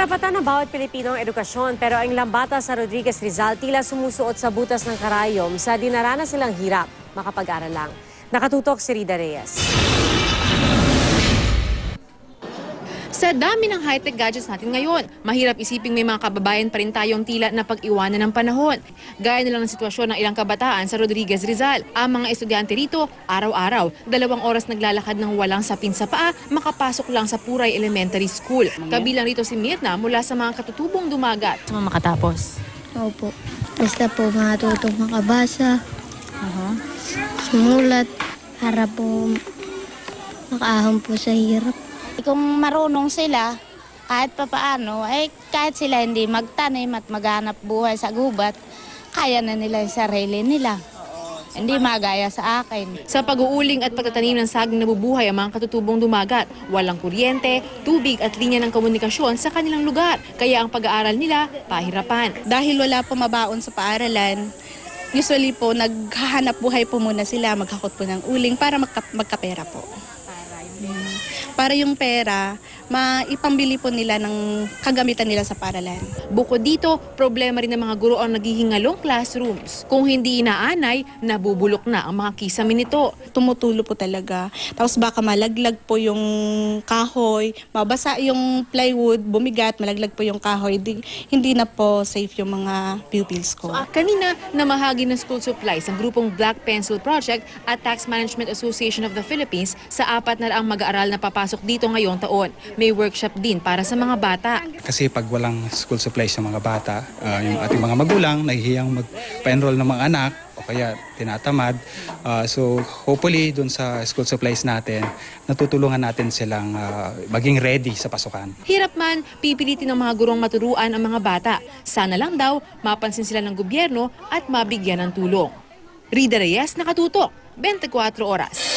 Karapatan ng bawat Pilipino ang edukasyon pero ang ilang bata sa Rodriguez Rizal tila sumusuot sa butas ng karayom sa dinaranas silang hirap makapag-aral lang. Nakatutok si Rida Reyes. Sa dami ng high-tech gadgets natin ngayon, mahirap isiping may mga kababayan pa rin tayong tila na pag-iwanan ng panahon. Gaya na lang ng sitwasyon ng ilang kabataan sa Rodriguez Rizal. Ang mga estudyante rito, araw-araw, 2 oras naglalakad ng walang sapin sa paa, makapasok lang sa Puray Elementary School. Kabilang rito si Mirna mula sa mga katutubong dumagat. Makatapos? Opo. Basta po matutong makabasa, sumulat, para po makaahon po sa hirap. Kung marunong sila, kahit papaano, kahit sila hindi magtanim at maghanap buhay sa gubat, kaya na nila yung sarili nila. Hindi magaya sa akin. Sa pag-uuling at pagtatanim ng saging nabubuhay ang mga katutubong dumagat. Walang kuryente, tubig at linya ng komunikasyon sa kanilang lugar. Kaya ang pag-aaral nila, pahirapan. Dahil wala po mabaon sa paaralan, usually po naghahanap buhay po muna sila, maghakot po ng uling para magkapera po. Para yung pera, maipambili po nila ng kagamitan nila sa paaralan. Bukod dito, problema rin ng mga guro ang naghihingalong classrooms. Kung hindi inaanay, nabubulok na ang mga kisame nito. Tumutulo po talaga. Tapos baka malaglag po yung kahoy, mabasa yung plywood, bumigat, malaglag po yung kahoy. Hindi na po safe yung mga pupils ko. Kanina, namahagi ng school supplies ang grupong Black Pencil Project at Tax Management Association of the Philippines sa 4 na ang mag-aaral na papasok dito ngayong taon. May workshop din para sa mga bata. Kasi pag walang school supplies ng mga bata, yung ating mga magulang nahihiyang magpa-enroll ng mga anak o kaya tinatamad. So hopefully dun sa school supplies natin, natutulungan natin silang maging ready sa pasukan. Hirap man, pipilitin ng mga gurong maturuan ang mga bata. Sana lang daw, mapansin sila ng gobyerno at mabigyan ng tulong. Rida Reyes, Nakatutok, 24 Oras.